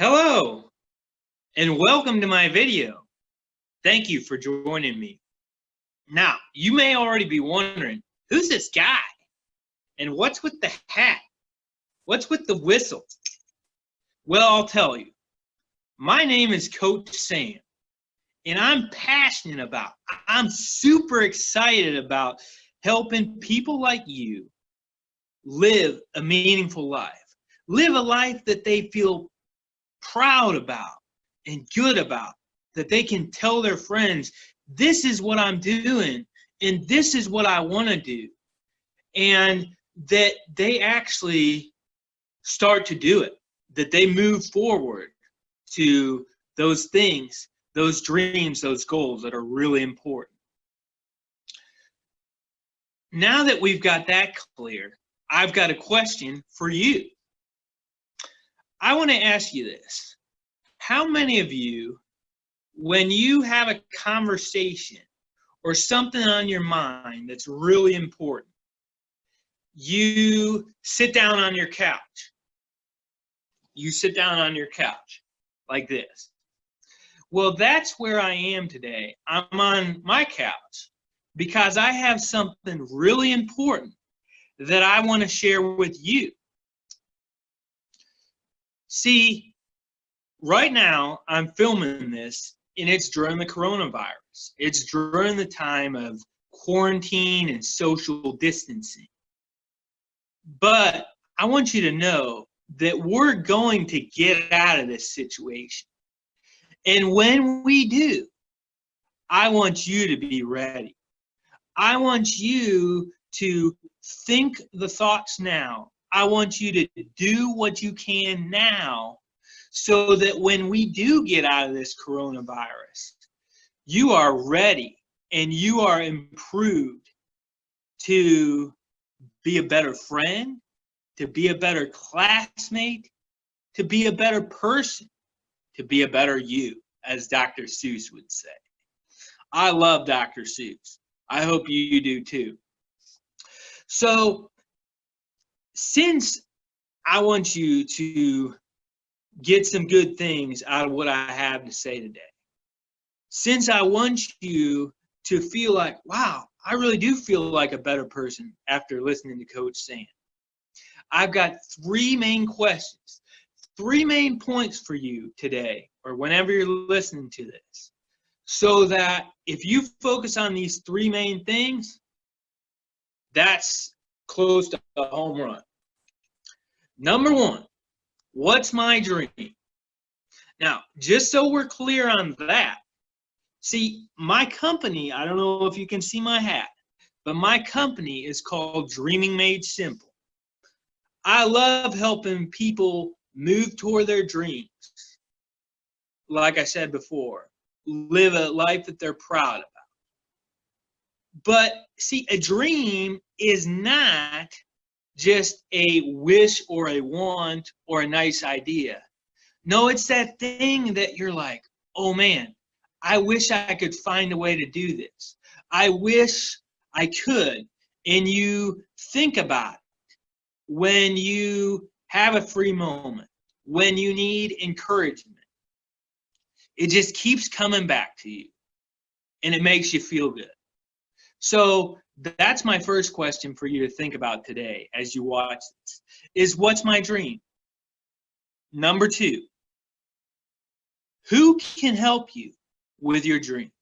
Hello and welcome to my video. Thank you for joining me. Now, you may already be wondering, who's this guy? And what's with the hat? What's with the whistle? Well, I'll tell you. My name is Coach Sam, and I'm super excited about helping people like you live a meaningful life. Live a life that they feel proud about and good about, that they can tell their friends, this is what I'm doing and this is what I want to do, and that they actually start to do it, that they move forward to those things, those dreams, those goals that are really important. Now that we've got that clear, I've got a question for you. I want to ask you this. How many of you, when you have a conversation or something on your mind that's really important, you sit down on your couch? You sit down on your couch like this. Well, that's where I am today. I'm on my couch because I have something really important that I want to share with you. See, right now I'm filming this and it's during the coronavirus. It's during the time of quarantine and social distancing. But I want you to know that we're going to get out of this situation. And when we do, I want you to be ready. I want you to think the thoughts now. I want you to do what you can now so that when we do get out of this coronavirus, you are ready and you are improved to be a better friend, to be a better classmate, to be a better person, to be a better you, as Dr. Seuss would say. I love Dr. Seuss. I hope you do too. So, since I want you to get some good things out of what I have to say today, since I want you to feel like, wow, I really do feel like a better person after listening to Coach Sam, I've got three main questions, three main points for you today, or whenever you're listening to this, so that if you focus on these three main things, that's close to a home run. Number one, what's my dream? Now, just so we're clear on that, see, my company, I don't know if you can see my hat, but my company is called Dreaming Made Simple. I love helping people move toward their dreams. Like I said before, live a life that they're proud about. But see, a dream is not just a wish or a want or a nice idea. No, it's that thing that you're like, oh man, I wish I could find a way to do this. I wish I could. And you think about it when you have a free moment, when you need encouragement. It just keeps coming back to you and it makes you feel good. So that's my first question for you to think about today as you watch this, is what's my dream? Number two, who can help you with your dream?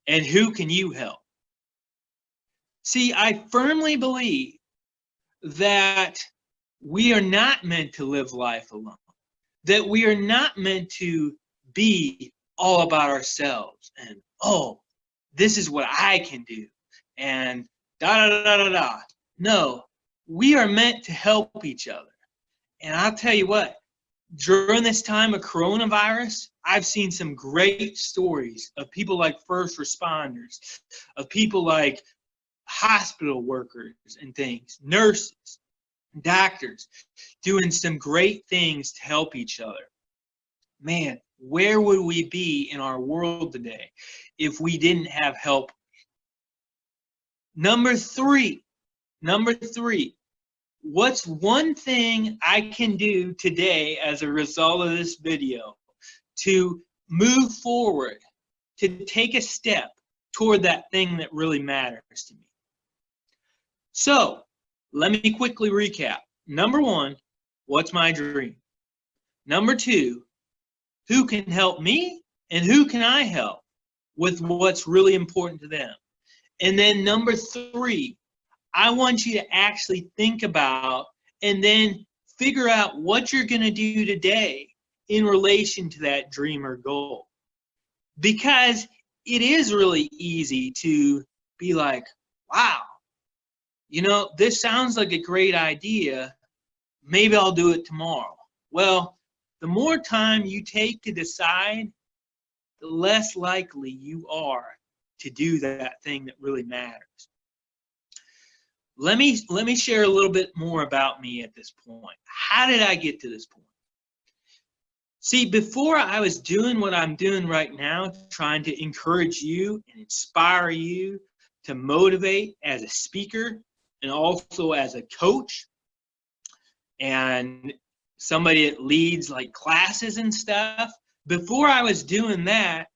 And who can you help? See, I firmly believe that we are not meant to live life alone, that we are not meant to be all about ourselves and, oh, this is what I can do, and da-da-da-da-da. No, we are meant to help each other. And I'll tell you what, during this time of coronavirus, I've seen some great stories of people like first responders, of people like hospital workers and things, nurses, doctors, doing some great things to help each other. Man, where would we be in our world today if we didn't have help? Number three, what's one thing I can do today as a result of this video to move forward, to take a step toward that thing that really matters to me? So let me quickly recap. Number one, what's my dream? Number two, who can help me and who can I help with what's really important to them? And then number three, I want you to actually think about and then figure out what you're going to do today in relation to that dream or goal. Because it is really easy to be like, wow, you know, this sounds like a great idea. Maybe I'll do it tomorrow. Well, the more time you take to decide, the less likely you are to do that thing that really matters. Let me share a little bit more about me at this point. How did I get to this point? See, before I was doing what I'm doing right now, trying to encourage you and inspire you to motivate as a speaker and also as a coach and somebody that leads like classes and stuff, before I was doing that,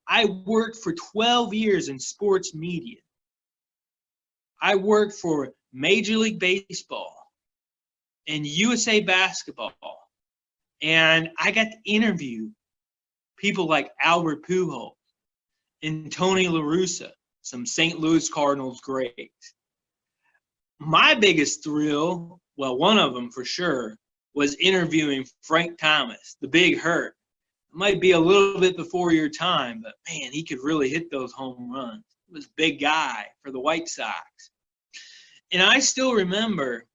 I worked for 12 years in sports media. I worked for Major League Baseball and USA Basketball. And I got to interview people like Albert Pujols and Tony La Russa, some St. Louis Cardinals greats. My biggest thrill, well, one of them for sure, was interviewing Frank Thomas, the Big Hurt. It might be a little bit before your time, but man, he could really hit those home runs. He was a big guy for the White Sox. And I still remember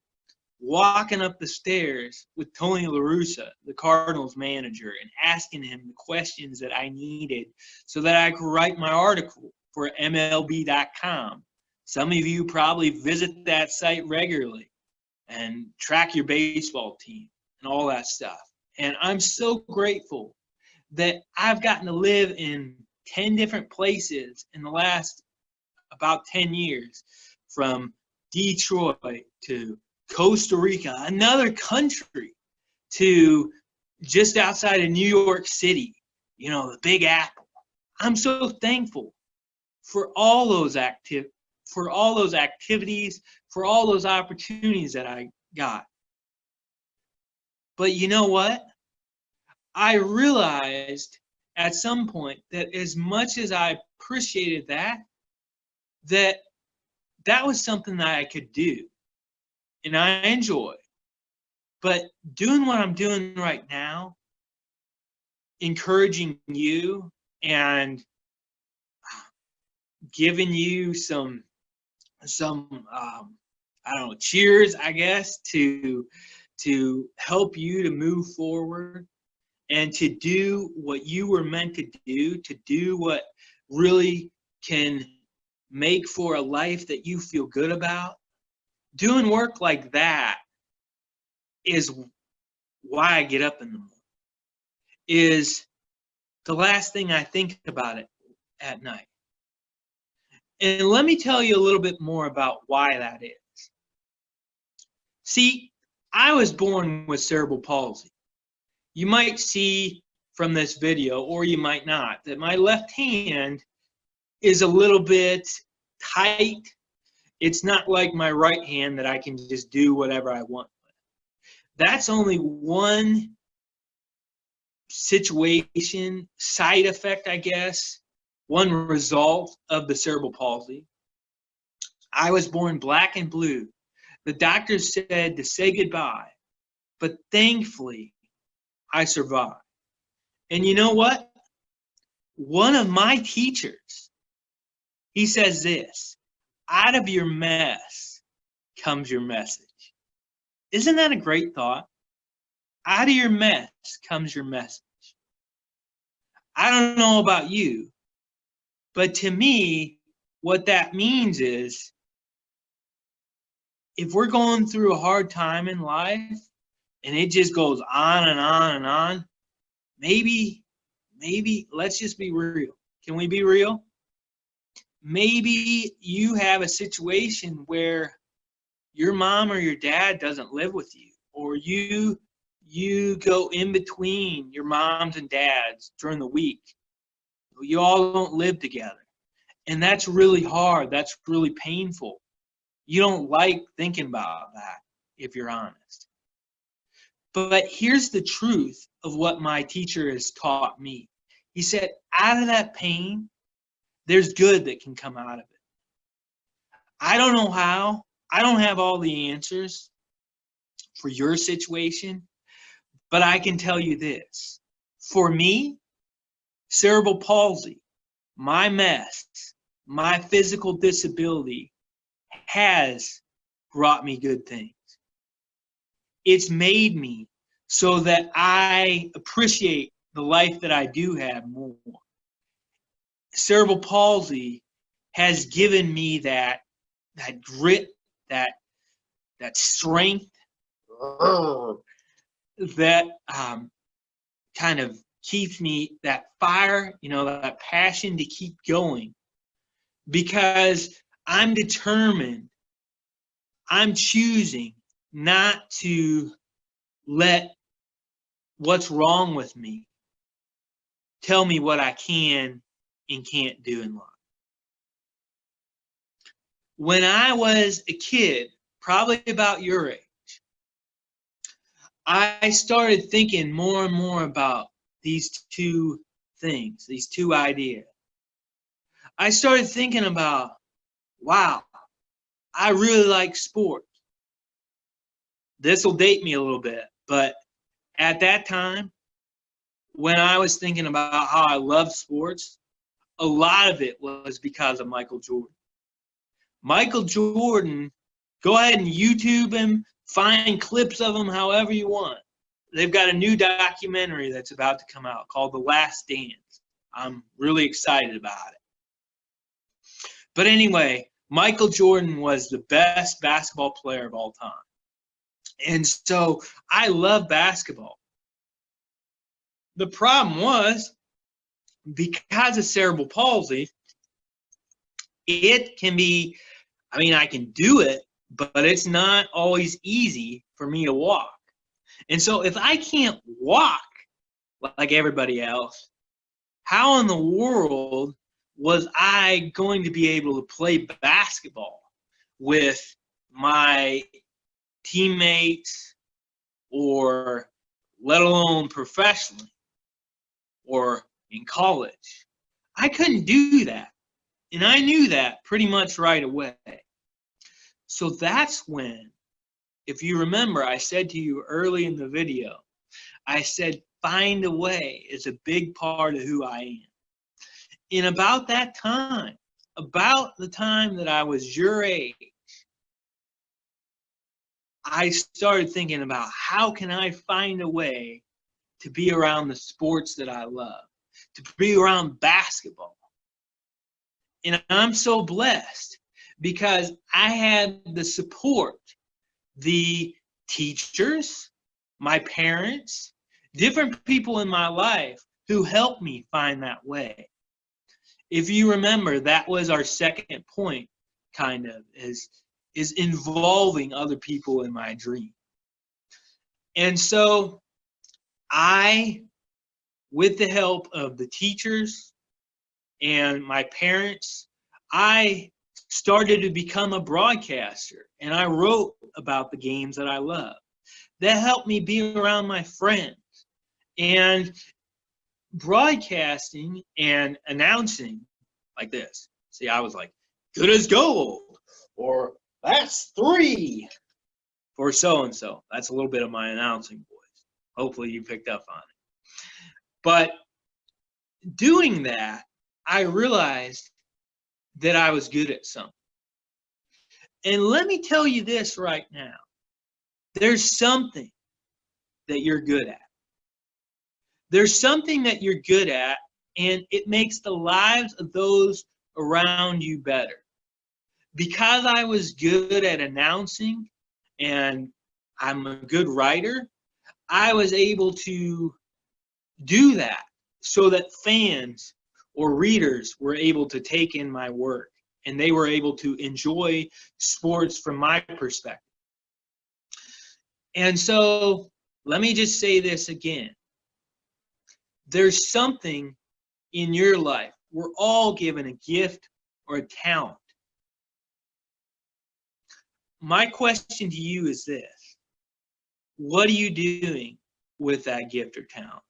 walking up the stairs with Tony La Russa, the Cardinals manager, and asking him the questions that I needed so that I could write my article for MLB.com. Some of you probably visit that site regularly and track your baseball team and all that stuff. And I'm so grateful that I've gotten to live in 10 different places in the last about 10 years, from Detroit to Costa Rica, another country, to just outside of New York City, you know, the Big Apple. I'm so thankful for all those activities, for all those opportunities that I got. But you know what? I realized at some point that as much as I appreciated that was something that I could do and I enjoy. But doing what I'm doing right now, encouraging you and giving you some I don't know, cheers, I guess, to help you to move forward and to do what you were meant to do what really can make for a life that you feel good about. Doing work like that is why I get up in the morning. Is the last thing I think about it at night. And let me tell you a little bit more about why that is. See, I was born with cerebral palsy. You might see from this video, or you might not, that my left hand is a little bit tight. It's not like my right hand that I can just do whatever I want with. That's only one situation, side effect, I guess, one result of the cerebral palsy. I was born black and blue. The doctors said to say goodbye, but thankfully, I survived. And you know what? One of my teachers, he says this: out of your mess comes your message. Isn't that a great thought? Out of your mess comes your message. I don't know about you, but to me, what that means is, if we're going through a hard time in life and it just goes on and on and on, maybe let's just be real. Can we be real? Maybe you have a situation where your mom or your dad doesn't live with you, or you go in between your moms and dads during the week. You all don't live together. And that's really hard. That's really painful. You don't like thinking about that, if you're honest. But here's the truth of what my teacher has taught me. He said, out of that pain, there's good that can come out of it. I don't know how. I don't have all the answers for your situation, but I can tell you this. For me, cerebral palsy, my mess, my physical disability has brought me good things. It's made me so that I appreciate the life that I do have more. Cerebral palsy has given me that grit, that strength, that kind of keeps me, that fire, that passion to keep going, because I'm determined, I'm choosing not to let what's wrong with me tell me what I can and can't do in life. When I was a kid, probably about your age, I started thinking more and more about these two things, these two ideas. I started thinking about, wow, I really like sports. This will date me a little bit, but at that time, when I was thinking about how I love sports, a lot of it was because of Michael Jordan. Michael Jordan, go ahead and YouTube him, find clips of him however you want. They've got a new documentary that's about to come out called The Last Dance. I'm really excited about it. But anyway, Michael Jordan was the best basketball player of all time. And so I love basketball. The problem was, because of cerebral palsy, it can be, I can do it, but it's not always easy for me to walk. And so if I can't walk like everybody else, how in the world was I going to be able to play basketball with my teammates, or let alone professionally or in college? I couldn't do that. And I knew that pretty much right away. So that's when, if you remember, I said to you early in the video, I said, find a way is a big part of who I am. And about that time, about the time that I was your age, I started thinking about, how can I find a way to be around the sports that I love, to be around basketball. And I'm so blessed because I had the support, the teachers, my parents, different people in my life who helped me find that way. If you remember, that was our second point, kind of, is involving other people in my dream. And so I, with the help of the teachers and my parents, I started to become a broadcaster, and I wrote about the games that I love. That helped me be around my friends. And broadcasting and announcing like this. See, I was like, good as gold, or that's 3 for so-and-so. That's a little bit of my announcing voice. Hopefully you picked up on it. But doing that, I realized that I was good at something. And let me tell you this right now. There's something that you're good at. There's something that you're good at, and it makes the lives of those around you better. Because I was good at announcing and I'm a good writer, I was able to do that so that fans or readers were able to take in my work, and they were able to enjoy sports from my perspective. And so let me just say this again. There's something in your life. We're all given a gift or a talent. My question to you is this: what are you doing with that gift or talent?